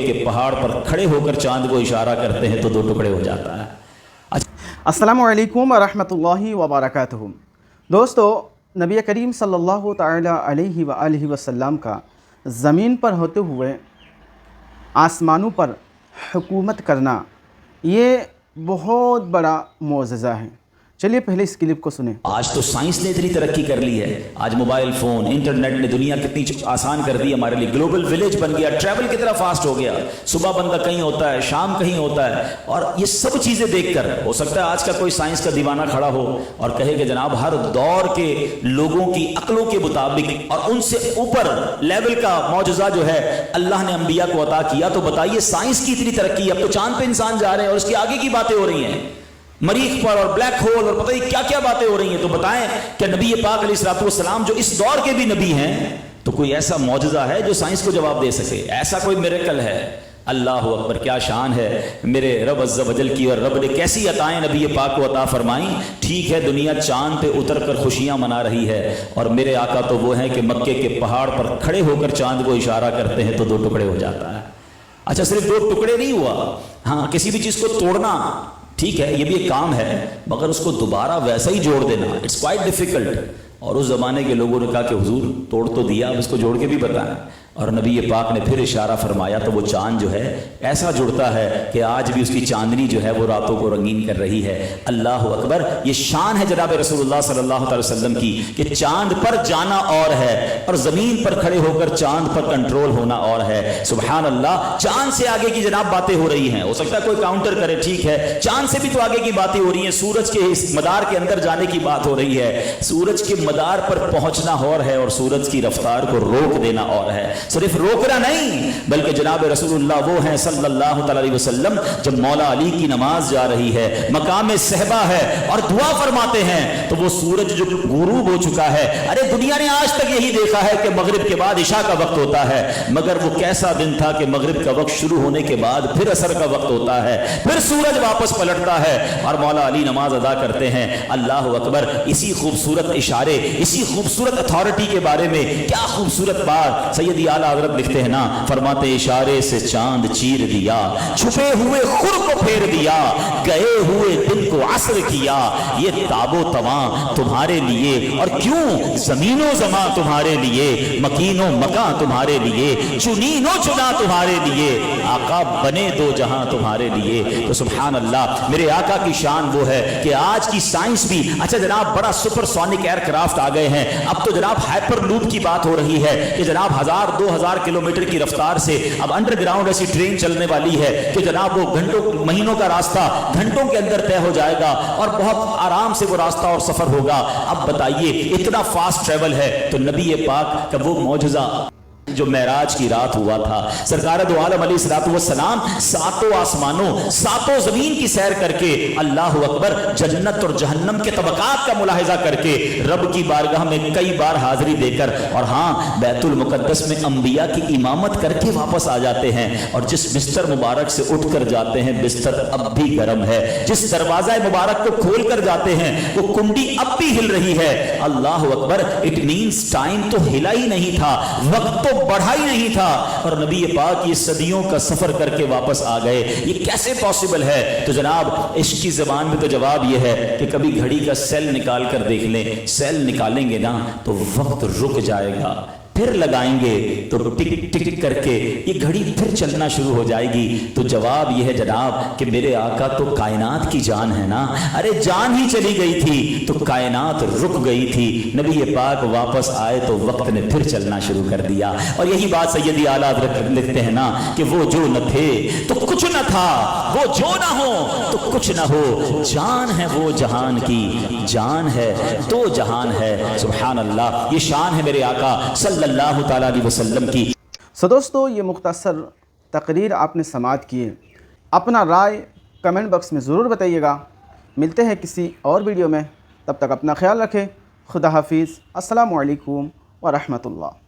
کے پہاڑ پر کھڑے ہو کر چاند کو اشارہ کرتے ہیں تو دو ٹکڑے ہو جاتا ہے۔ السلام علیکم ورحمۃ اللہ وبرکاتہ۔ دوستو، نبی کریم صلی اللہ تعالی علیہ وآلہ وسلم کا زمین پر ہوتے ہوئے آسمانوں پر حکومت کرنا یہ بہت بڑا معجزہ ہے۔ چلیے پہلے اس کلپ کو سنیں۔ آج تو سائنس نے اتنی ترقی کر لی ہے، آج موبائل فون انٹرنیٹ نے دنیا کتنی آسان کر دی ہمارے لیے، گلوبل ولیج بن گیا، ٹریول کتنا فاسٹ ہو گیا، صبح بندہ کہیں ہوتا ہے، شام کہیں ہوتا ہے، اور یہ سب چیزیں دیکھ کر ہو سکتا ہے آج کا کوئی سائنس کا دیوانہ کھڑا ہو اور کہے کہ جناب ہر دور کے لوگوں کی عقلوں کے مطابق اور ان سے اوپر لیول کا معجزہ جو ہے اللہ نے انبیاء کو عطا کیا، تو بتائیے سائنس کی اتنی ترقی، اب تو چاند پہ انسان جا رہے ہیں اور اس کی آگے کی باتیں ہو رہی ہیں، مریخ پر اور بلیک ہول اور پتہ نہیں کیا کیا باتیں ہو رہی ہیں۔ تو بتائیں کہ نبی پاک علیہ الصلوۃ والسلام جو اس دور کے بھی نبی ہیں، تو کوئی ایسا معجزہ ہے جو سائنس کو جواب دے سکے؟ ایسا کوئی میریکل ہے؟ اللہ اکبر، کیا شان ہے میرے رب عز و جل کی، اور رب نے کیسی عطائیں نبی پاک کو عطا فرمائیں۔ ٹھیک ہے دنیا چاند پہ اتر کر خوشیاں منا رہی ہے، اور میرے آقا تو وہ ہیں کہ مکے کے پہاڑ پر کھڑے ہو کر چاند کو اشارہ کرتے ہیں تو دو ٹکڑے ہو جاتا ہے۔ اچھا صرف دو ٹکڑے نہیں ہوا، ہاں کسی بھی چیز کو توڑنا ٹھیک ہے یہ بھی ایک کام ہے، مگر اس کو دوبارہ ویسا ہی جوڑ دینا اٹس کوائٹ ڈیفیکلٹ۔ اور اس زمانے کے لوگوں نے کہا کہ حضور توڑ تو دیا، اب اس کو جوڑ کے بھی بتائیں، اور نبی پاک نے پھر اشارہ فرمایا تو وہ چاند جو ہے ایسا جڑتا ہے کہ آج بھی اس کی چاندنی جو ہے وہ راتوں کو رنگین کر رہی ہے۔ اللہ اکبر، یہ شان ہے جناب رسول اللہ صلی اللہ علیہ وسلم کی کہ چاند پر جانا اور ہے اور زمین پر کھڑے ہو کر چاند پر کنٹرول ہونا اور ہے۔ سبحان اللہ، چاند سے آگے کی جناب باتیں ہو رہی ہیں، ہو سکتا ہے کوئی کاؤنٹر کرے، ٹھیک ہے چاند سے بھی تو آگے کی باتیں ہو رہی ہیں، سورج کے اس مدار کے اندر جانے کی بات ہو رہی ہے، سورج کے مدار پر پہنچنا اور ہے اور سورج کی رفتار کو روک دینا اور ہے۔ صرف روکنا نہیں بلکہ جناب رسول اللہ وہ ہیں صلی اللہ علیہ وسلم، جب مولا علی کی نماز جا رہی ہے، مقام صحبہ ہے اور دعا فرماتے ہیں تو وہ سورج جو غروب ہو چکا ہے، ارے دنیا نے آج تک یہی دیکھا ہے کہ مغرب کے بعد عشاء کا وقت ہوتا ہے، مگر وہ کیسا دن تھا کہ مغرب کا وقت شروع ہونے کے بعد پھر عصر کا وقت ہوتا ہے، پھر سورج واپس پلٹتا ہے اور مولا علی نماز ادا کرتے ہیں۔ اللہ اکبر، اسی خوبصورت اشارے، اسی خوبصورت اتھارٹی کے بارے میں کیا خوبصورت بات سیدی اعلیٰ حضرت لکھتے ہیں نا، فرماتے اشارے سے چاند چیر دیا، چھپے ہوئے خور کو پھیر دیا، گئے ہوئے دن کو عصر کیا، یہ تاب و تواں تمہارے لیے، اور کیوں زمین و زمان تمہارے لیے، مکین و مکان تمہارے لیے، چنین و چنا تمہارے لیے، آقا بنے دو جہاں تمہارے لیے۔ تو سبحان اللہ، میرے آقا کی شان وہ ہے کہ آج کی سائنس بھی، اچھا جناب بڑا سپر سونک ایئر کرافٹ آ گئے ہیں، اب تو جناب ہائپر لوپ کی بات ہو رہی ہے کہ جناب 1000-2000 کلومیٹر کی رفتار سے اب انڈر گراؤنڈ ایسی ٹرین چلنے والی ہے کہ جناب وہ گھنٹوں مہینوں کا راستہ گھنٹوں کے اندر طے ہو جائے گا اور بہت آرام سے وہ راستہ اور سفر ہوگا۔ اب بتائیے اتنا فاسٹ ٹریول ہے، تو نبی پاک کا وہ معجزہ جو معراج کی رات ہوا تھا، سرکار دو عالم علیہ الصلوۃ والسلام ساتوں آسمانوں ساتوں زمین کی سیر کر کے، اللہ اکبر، جنت اور جہنم کے طبقات کا ملاحظہ کر کے رب کی بارگاہ میں کئی بار حاضری دے کر، اور ہاں بیت المقدس میں انبیاء کی امامت کر کے واپس آ جاتے ہیں، اور جس بستر مبارک سے اٹھ کر جاتے ہیں بستر اب بھی گرم ہے، جس دروازہ مبارک کو کھول کر جاتے ہیں وہ کنڈی اب بھی ہل رہی ہے۔ اللہ اکبر، اٹ مینز ٹائم تو ہلا ہی نہیں تھا، وقت تو بڑھا ہی نہیں تھا، اور نبی پاک یہ صدیوں کا سفر کر کے واپس آ گئے۔ یہ کیسے پاسبل ہے؟ تو جناب عشق کی زبان میں تو جواب یہ ہے کہ کبھی گھڑی کا سیل نکال کر دیکھ لیں، سیل نکالیں گے نا تو وقت رک جائے گا، پھر لگائیں گے تو ٹک ٹک کر کے یہ گھڑی پھر چلنا شروع ہو جائے گی۔ تو جواب یہ ہے جناب کہ میرے آقا تو کائنات کی جان ہے نا، ارے جان ہی چلی گئی تھی تو کائنات رک گئی تھی، نبی پاک واپس آئے تو وقت نے پھر چلنا شروع کر دیا۔ اور یہی بات سیدی اعلیٰ حضرت لکھتے ہیں نا کہ وہ جو نہ تھے تو کچھ نہ تھا، وہ جو نہ ہو تو کچھ نہ ہو، جان ہے وہ جہان کی، جان ہے تو جہان ہے۔ سبحان اللہ، یہ شان ہے میرے آقا صلی اللہ تعالیٰ علیہ وسلم کی۔ دوستو، یہ مختصر تقریر آپ نے سماعت کی، اپنا رائے کمنٹ باکس میں ضرور بتائیے گا۔ ملتے ہیں کسی اور ویڈیو میں، تب تک اپنا خیال رکھیں، خدا حافظ، السلام علیکم ورحمۃ اللہ۔